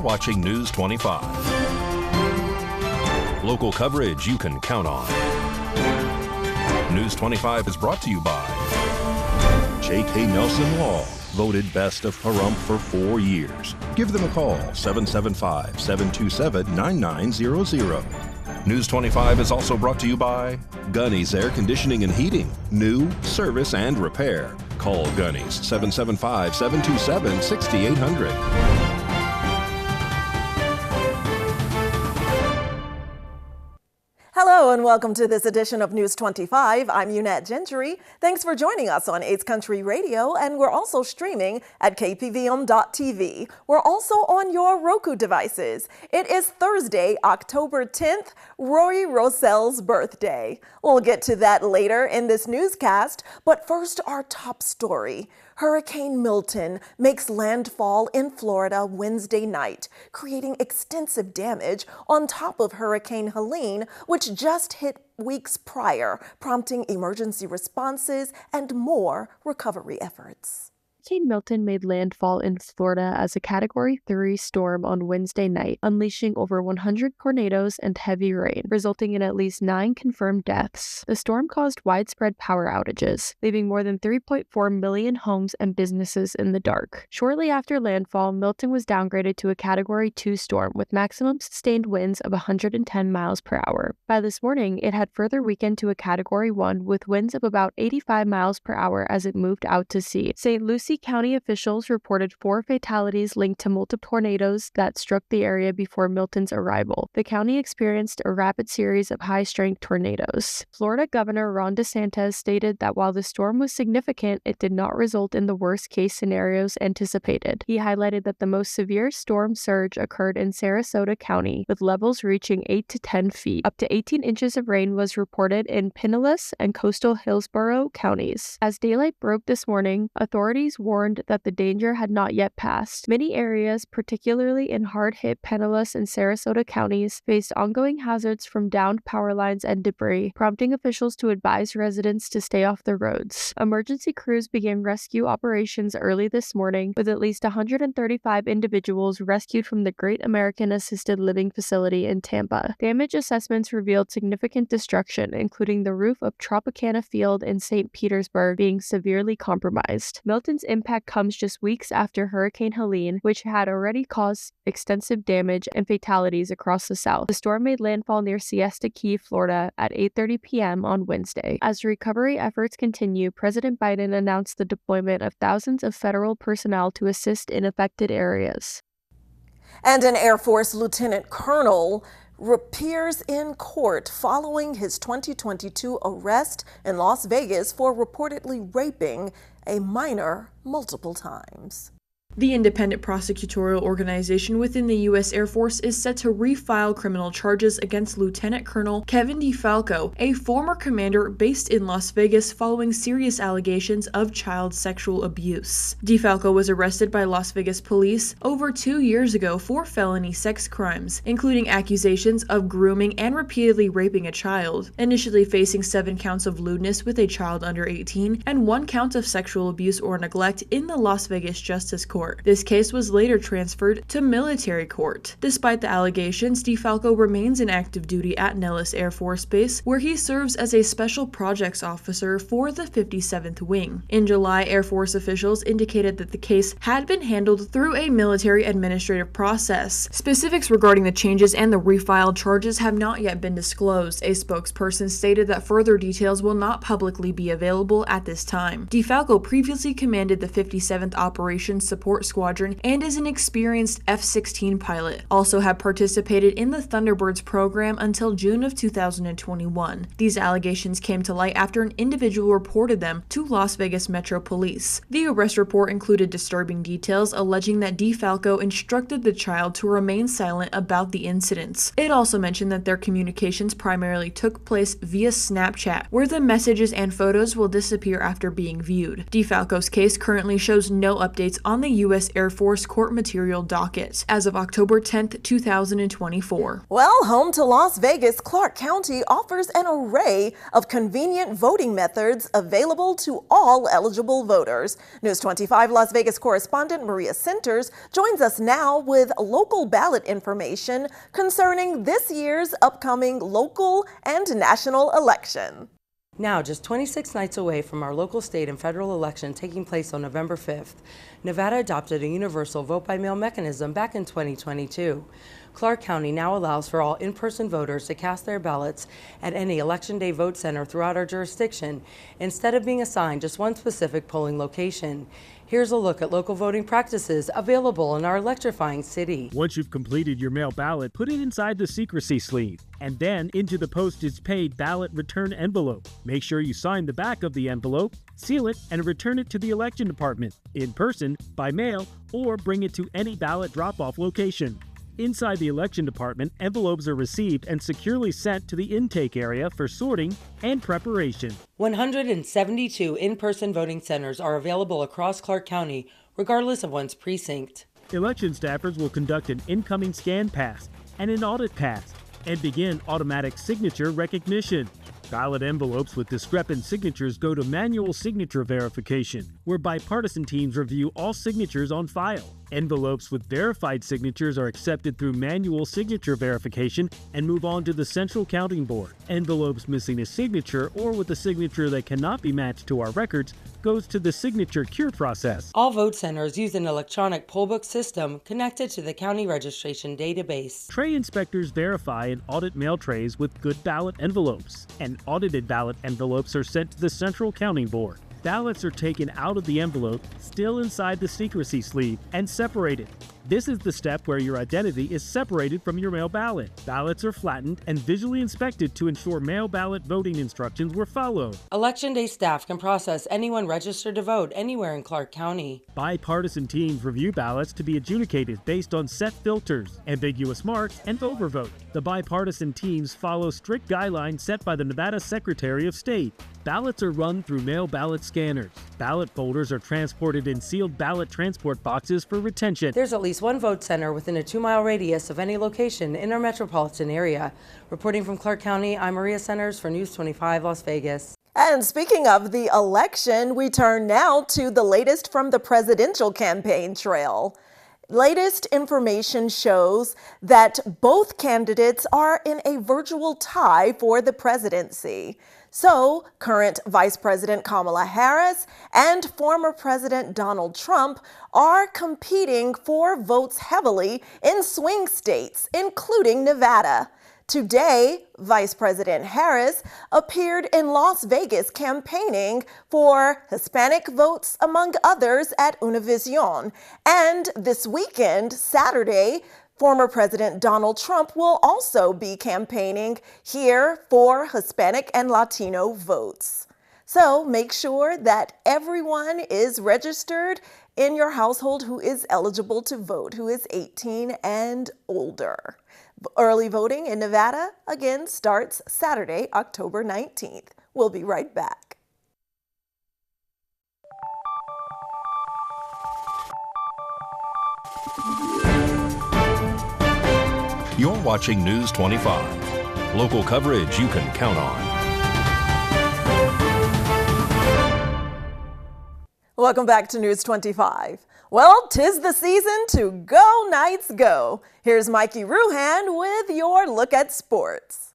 watching News 25. Local coverage you can count on. News 25 is brought to you by J.K. Nelson Law, voted best of Pahrump for 4 years. Give them a call, 775-727-9900. News 25 is also brought to you by Gunny's Air Conditioning and Heating. New, service, and repair. Call Gunny's, 775-727-6800. Hello and welcome to this edition of News 25. I'm Unette Gentry. Thanks for joining us on 8th Country Radio, and we're also streaming at KPVM.TV. We're also on your Roku devices. It is Thursday, October 10th, Rory Rossell's birthday. We'll get to that later in this newscast, but first our top story. Hurricane Milton makes landfall in Florida Wednesday night, creating extensive damage on top of Hurricane Helene, which just hit weeks prior, prompting emergency responses and more recovery efforts. Hurricane Milton made landfall in Florida as a Category 3 storm on Wednesday night, unleashing over 100 tornadoes and heavy rain, resulting in at least 9 confirmed deaths. The storm caused widespread power outages, leaving more than 3.4 million homes and businesses in the dark. Shortly after landfall, Milton was downgraded to a Category 2 storm with maximum sustained winds of 110 miles per hour. By this morning, it had further weakened to a Category 1 with winds of about 85 miles per hour as it moved out to sea. St. Lucie County officials reported 4 fatalities linked to multiple tornadoes that struck the area before Milton's arrival. The county experienced a rapid series of high-strength tornadoes. Florida Governor Ron DeSantis stated that while the storm was significant, it did not result in the worst-case scenarios anticipated. He highlighted that the most severe storm surge occurred in Sarasota County, with levels reaching 8 to 10 feet. Up to 18 inches of rain was reported in Pinellas and coastal Hillsborough counties. As daylight broke this morning, authorities warned that the danger had not yet passed. Many areas, particularly in hard-hit Pinellas and Sarasota counties, faced ongoing hazards from downed power lines and debris, prompting officials to advise residents to stay off the roads. Emergency crews began rescue operations early this morning, with at least 135 individuals rescued from the Great American Assisted Living Facility in Tampa. Damage assessments revealed significant destruction, including the roof of Tropicana Field in St. Petersburg being severely compromised. Milton's impact comes just weeks after Hurricane Helene, which had already caused extensive damage and fatalities across the South. The storm made landfall near Siesta Key, Florida at 8:30 p.m. on Wednesday. As recovery efforts continue, President Biden announced the deployment of thousands of federal personnel to assist in affected areas. And an Air Force Lieutenant Colonel appears in court following his 2022 arrest in Las Vegas for reportedly raping a minor multiple times. The independent prosecutorial organization within the U.S. Air Force is set to refile criminal charges against Lieutenant Colonel Kevin DeFalco, a former commander based in Las Vegas following serious allegations of child sexual abuse. DeFalco was arrested by Las Vegas police over 2 years ago for felony sex crimes, including accusations of grooming and repeatedly raping a child, initially facing 7 counts of lewdness with a child under 18 and 1 count of sexual abuse or neglect in the Las Vegas Justice Court. This case was later transferred to military court. Despite the allegations, DeFalco remains in active duty at Nellis Air Force Base, where he serves as a special projects officer for the 57th Wing. In July, Air Force officials indicated that the case had been handled through a military administrative process. Specifics regarding the changes and the refiled charges have not yet been disclosed. A spokesperson stated that further details will not publicly be available at this time. DeFalco previously commanded the 57th Operations Support Squadron and is an experienced F-16 pilot. Also have participated in the Thunderbirds program until June of 2021. These allegations came to light after an individual reported them to Las Vegas Metro Police. The arrest report included disturbing details alleging that DeFalco instructed the child to remain silent about the incidents. It also mentioned that their communications primarily took place via Snapchat, where the messages and photos will disappear after being viewed. DeFalco's case currently shows no updates on the U.S. Air Force court material docket as of October 10, 2024. Well, home to Las Vegas, Clark County offers an array of convenient voting methods available to all eligible voters. News 25 Las Vegas correspondent Maria Centers joins us now with local ballot information concerning this year's upcoming local and national election. Now, just 26 nights away from our local, state, and federal election taking place on November 5th, Nevada adopted a universal vote-by-mail mechanism back in 2022. Clark County now allows for all in-person voters to cast their ballots at any Election Day vote center throughout our jurisdiction, instead of being assigned just one specific polling location. Here's a look at local voting practices available in our electrifying city. Once you've completed your mail ballot, put it inside the secrecy sleeve and then into the postage-paid ballot return envelope. Make sure you sign the back of the envelope, seal it, and return it to the election department, in person, by mail, or bring it to any ballot drop-off location. Inside the election department, envelopes are received and securely sent to the intake area for sorting and preparation. 172 in-person voting centers are available across Clark County, regardless of one's precinct. Election staffers will conduct an incoming scan pass and an audit pass and begin automatic signature recognition. Ballot envelopes with discrepant signatures go to manual signature verification, where bipartisan teams review all signatures on file. Envelopes with verified signatures are accepted through manual signature verification and move on to the central counting board. Envelopes missing a signature or with a signature that cannot be matched to our records goes to the signature cure process. All vote centers use an electronic poll book system connected to the county registration database. Tray inspectors verify and audit mail trays with good ballot envelopes, and audited ballot envelopes are sent to the central counting board. Ballots are taken out of the envelope, still inside the secrecy sleeve, and separated. This is the step where your identity is separated from your mail ballot. Ballots are flattened and visually inspected to ensure mail ballot voting instructions were followed. Election Day staff can process anyone registered to vote anywhere in Clark County. Bipartisan teams review ballots to be adjudicated based on set filters, ambiguous marks, and overvote. The bipartisan teams follow strict guidelines set by the Nevada Secretary of State. Ballots are run through mail ballot scanners. Ballot folders are transported in sealed ballot transport boxes for retention. There's at least one vote center within a 2-mile radius of any location in our metropolitan area. Reporting from Clark County, I'm Maria Centers for News 25 Las Vegas. And speaking of the election, we turn now to the latest from the presidential campaign trail. Latest information shows that both candidates are in a virtual tie for the presidency. So, current Vice President Kamala Harris and former President Donald Trump are competing for votes heavily in swing states, including Nevada. Today, Vice President Harris appeared in Las Vegas campaigning for Hispanic votes, among others, at Univision. And this weekend, Saturday, former President Donald Trump will also be campaigning here for Hispanic and Latino votes. So make sure that everyone is registered in your household who is eligible to vote, who is 18 and older. Early voting in Nevada, again, starts Saturday, October 19th. We'll be right back. You're watching News 25. Local coverage you can count on. Welcome back to News 25. Well, 'tis the season to go Knights go. Here's Mikey Ruhan with your look at sports.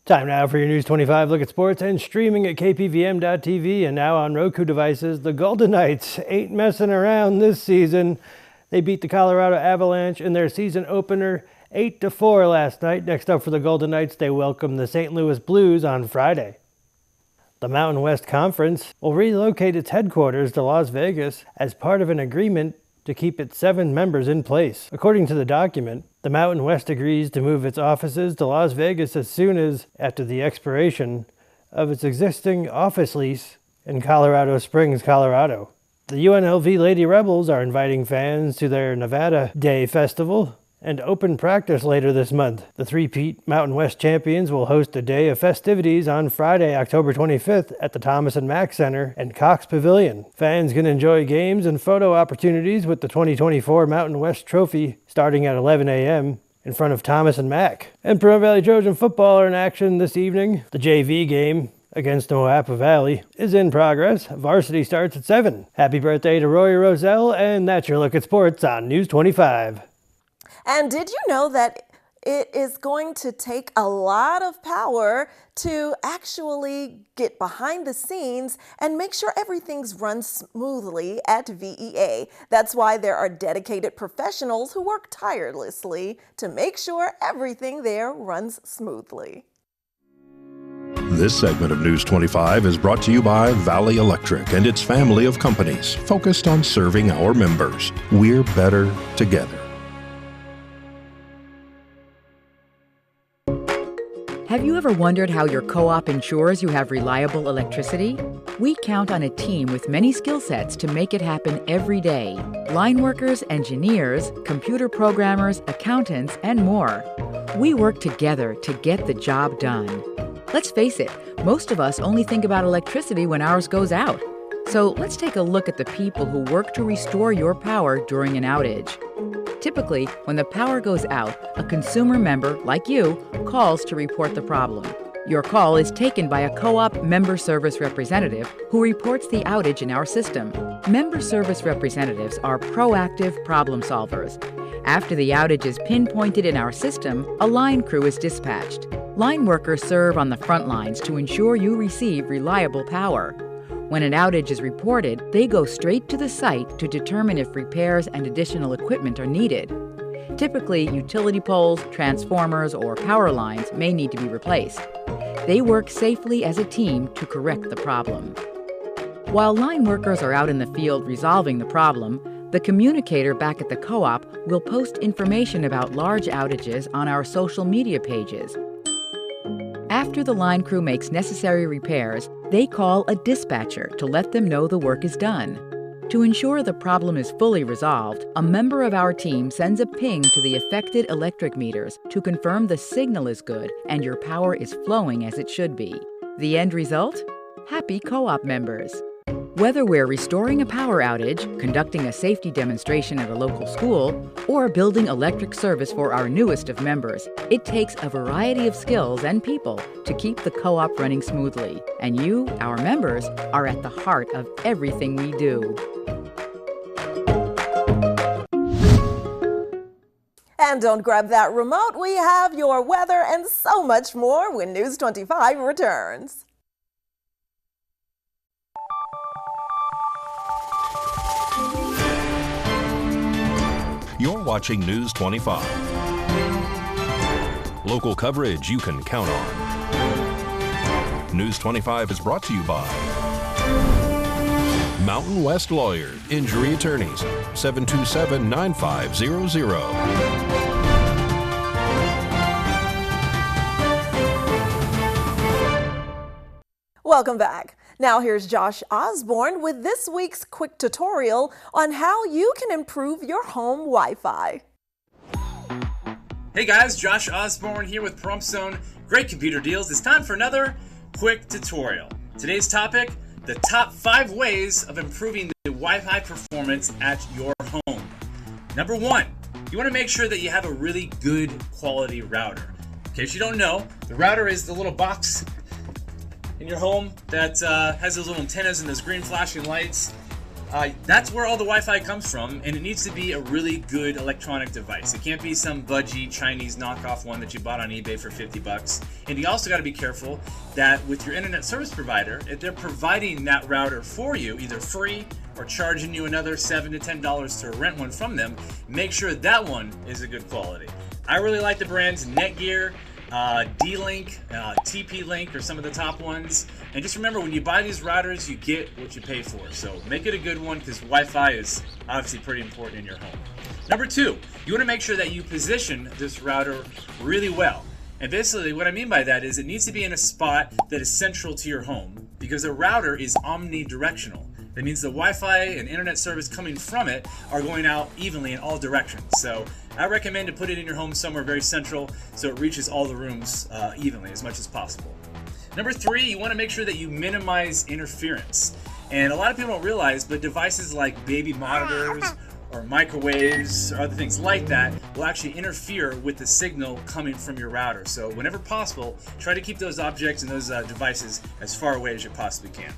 Time now for your News 25 look at sports and streaming at KPVM.TV and now on Roku devices. The Golden Knights ain't messing around this season. They beat the Colorado Avalanche in their season opener 8-4 last night. Next up for the Golden Knights, they welcome the St. Louis Blues on Friday. The Mountain West Conference will relocate its headquarters to Las Vegas as part of an agreement to keep its 7 members in place. According to the document, the Mountain West agrees to move its offices to Las Vegas as soon as after the expiration of its existing office lease in Colorado Springs, Colorado. The UNLV Lady Rebels are inviting fans to their Nevada Day Festival and open practice later this month. The three-peat Mountain West champions will host a day of festivities on Friday, October 25th at the Thomas & Mack Center and Cox Pavilion. Fans can enjoy games and photo opportunities with the 2024 Mountain West Trophy starting at 11 a.m. in front of Thomas & Mack. And Pahrump Valley Trojan football are in action this evening. The JV game against Moapa Valley is in progress. Varsity starts at 7. Happy birthday to Roy Roselle, and that's your look at sports on News 25. And did you know that it is going to take a lot of power to actually get behind the scenes and make sure everything's run smoothly at VEA? That's why there are dedicated professionals who work tirelessly to make sure everything there runs smoothly. This segment of News 25 is brought to you by Valley Electric and its family of companies focused on serving our members. We're better together. Have you ever wondered how your co-op ensures you have reliable electricity? We count on a team with many skill sets to make it happen every day. Line workers, engineers, computer programmers, accountants, and more. We work together to get the job done. Let's face it, most of us only think about electricity when ours goes out. So let's take a look at the people who work to restore your power during an outage. Typically, when the power goes out, a consumer member, like you, calls to report the problem. Your call is taken by a co-op member service representative who reports the outage in our system. Member service representatives are proactive problem solvers. After the outage is pinpointed in our system, a line crew is dispatched. Line workers serve on the front lines to ensure you receive reliable power. When an outage is reported, they go straight to the site to determine if repairs and additional equipment are needed. Typically, utility poles, transformers, or power lines may need to be replaced. They work safely as a team to correct the problem. While line workers are out in the field resolving the problem, the communicator back at the co-op will post information about large outages on our social media pages. After the line crew makes necessary repairs, they call a dispatcher to let them know the work is done. To ensure the problem is fully resolved, a member of our team sends a ping to the affected electric meters to confirm the signal is good and your power is flowing as it should be. The end result? Happy co-op members. Whether we're restoring a power outage, conducting a safety demonstration at a local school, or building electric service for our newest of members, it takes a variety of skills and people to keep the co-op running smoothly. And you, our members, are at the heart of everything we do. And don't grab that remote. We have your weather and so much more when News 25 returns. You're watching News 25. Local coverage you can count on. News 25 is brought to you by Mountain West Lawyer, Injury Attorneys, 727-9500. Welcome back. Now here's Josh Osborne with this week's quick tutorial on how you can improve your home Wi-Fi. Hey guys, Josh Osborne here with Pahrump Zone. Great computer deals. It's time for another quick tutorial. Today's topic, the top 5 ways of improving the Wi-Fi performance at your home. Number 1, you want to make sure that you have a really good quality router. In case you don't know, the router is the little box in your home that has those little antennas and those green flashing lights. That's where all the Wi-Fi comes from, and it needs to be a really good electronic device. It can't be some budgie Chinese knockoff one that you bought on eBay for 50 bucks. And you also got to be careful that with your internet service provider, if they're providing that router for you, either free or charging you another $7 to $10 to rent one from them, make sure that one is a good quality. I really like the brands Netgear, D-Link, TP-Link are some of the top ones. And just remember, when you buy these routers, you get what you pay for. So make it a good one, because Wi-Fi is obviously pretty important in your home. Number 2, you want to make sure that you position this router really well. And basically what I mean by that is it needs to be in a spot that is central to your home, because a router is omnidirectional. That means the Wi-Fi and internet service coming from it are going out evenly in all directions. So I recommend to put it in your home somewhere very central so it reaches all the rooms evenly as much as possible. Number 3, you want to make sure that you minimize interference. And a lot of people don't realize, but devices like baby monitors or microwaves or other things like that will actually interfere with the signal coming from your router. So whenever possible, try to keep those objects and those devices as far away as you possibly can.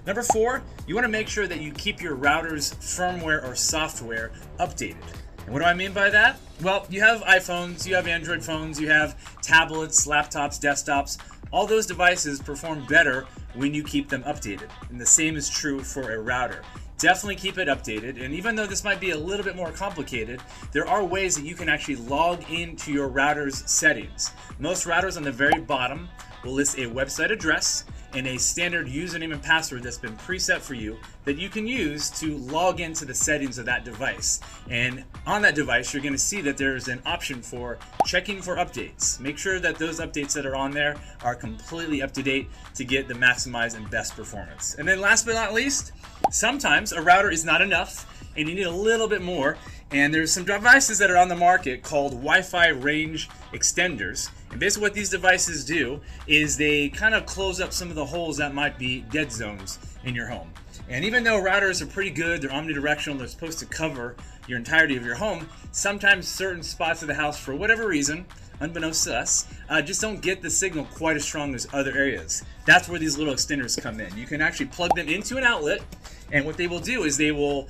Number 4, you want to make sure that you keep your router's firmware or software updated. And what do I mean by that? Well, you have iPhones, you have Android phones, you have tablets, laptops, desktops. All those devices perform better when you keep them updated. And the same is true for a router. Definitely keep it updated, and even though this might be a little bit more complicated, there are ways that you can actually log into your router's settings. Most routers on the very bottom will list a website address and a standard username and password that's been preset for you that you can use to log into the settings of that device. And on that device, you're going to see that there's an option for checking for updates. Make sure that those updates that are on there are completely up to date to get the maximized and best performance. And then last but not least, sometimes a router is not enough and you need a little bit more. And there's some devices that are on the market called Wi-Fi range extenders. And basically what these devices do is they kind of close up some of the holes that might be dead zones in your home. And even though routers are pretty good, they're omnidirectional, they're supposed to cover your entirety of your home, sometimes certain spots of the house, for whatever reason, unbeknownst to us, just don't get the signal quite as strong as other areas. That's where these little extenders come in. You can actually plug them into an outlet, and what they will do is they will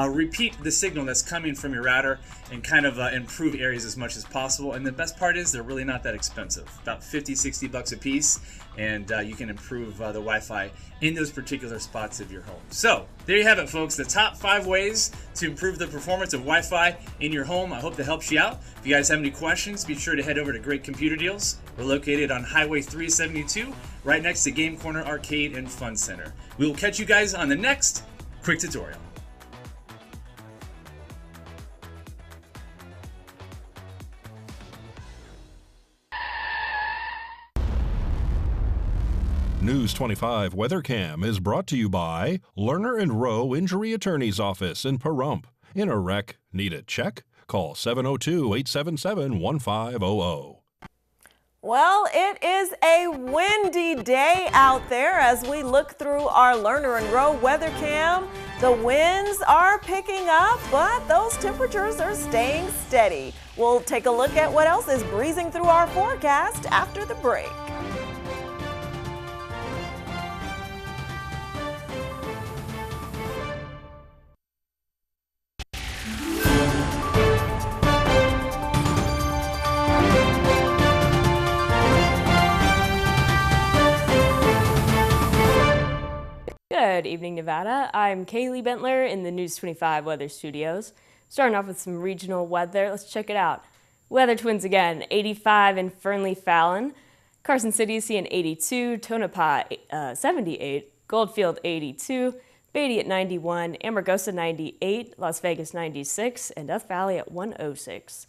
repeat the signal that's coming from your router and kind of improve areas as much as possible. And the best part is they're really not that expensive, about 50-60 bucks a piece, and you can improve the Wi-Fi in those particular spots of your home. So there you have it, folks, the top 5 ways to improve the performance of Wi-Fi in your home. I hope that helps you out. If you guys have any questions, be sure to head over to Great Computer Deals. We're located on Highway 372, right next to Game Corner Arcade and Fun Center. We will catch you guys on the next quick tutorial. News 25 WeatherCam is brought to you by Lerner and Rowe Injury Attorney's Office in Pahrump. In a wreck, need a check? Call 702-877-1500. Well, it is a windy day out there as we look through our Lerner and Rowe weather cam. The winds are picking up, but those temperatures are staying steady. We'll take a look at what else is breezing through our forecast after the break. Good evening, Nevada. I'm Kaylee Bentler in the News 25 Weather Studios. Starting off with some regional weather, let's check it out. Weather twins again, 85 in Fernley Fallon. Carson City is seeing 82, Tonopah 78, Goldfield 82, Beatty at 91, Amargosa 98, Las Vegas 96, and Death Valley at 106.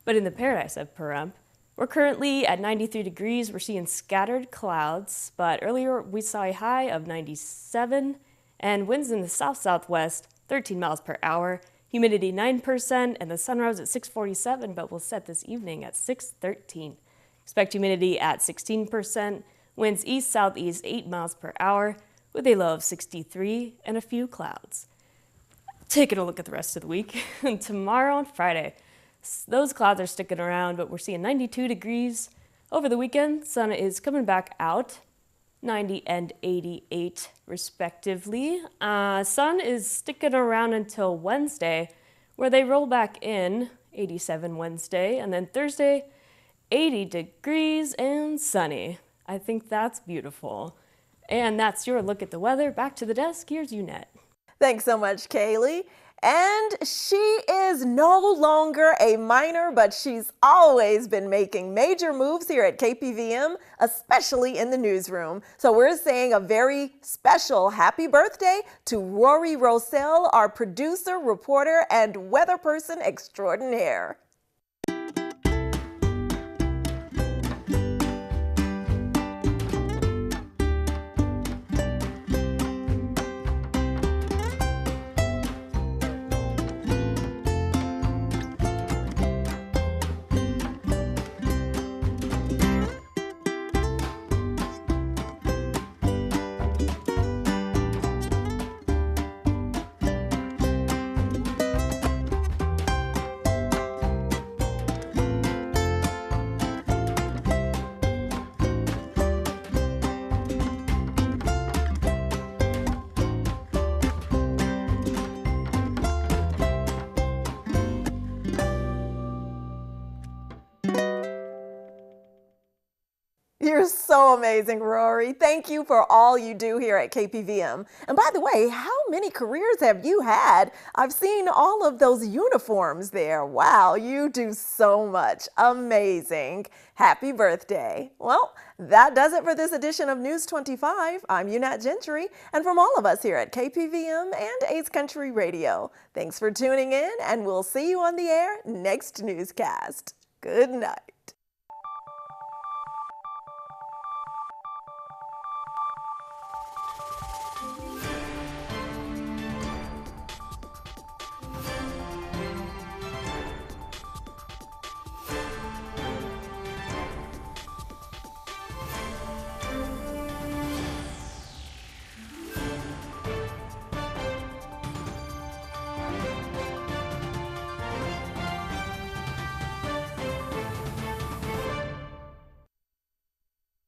But in the paradise of Pahrump, we're currently at 93 degrees. We're seeing scattered clouds, but earlier we saw a high of 97 and winds in the south-southwest, 13 miles per hour, humidity 9%, and the sun rose at 6:47, but will set this evening at 6:13. Expect humidity at 16%, winds east-southeast 8 miles per hour, with a low of 63 and a few clouds. Taking a look at the rest of the week, tomorrow and Friday, those clouds are sticking around, but we're seeing 92 degrees. Over the weekend, sun is coming back out, 90 and 88 respectively. Sun is sticking around until Wednesday, where they roll back in, 87 Wednesday, and then Thursday, 80 degrees and sunny. I think that's beautiful. And that's your look at the weather. Back to the desk, here's Unette. Thanks so much, Kaylee. And she is no longer a minor, but she's always been making major moves here at KPVM, especially in the newsroom. So we're saying a very special happy birthday to Rory Rosell, our producer, reporter, and weather person extraordinaire. You're so amazing, Rory. Thank you for all you do here at KPVM. And by the way, how many careers have you had? I've seen all of those uniforms there. Wow, you do so much. Amazing. Happy birthday. Well, that does it for this edition of News 25. I'm Unat Gentry, and from all of us here at KPVM and 8th Country Radio, thanks for tuning in, and we'll see you on the air next newscast. Good night.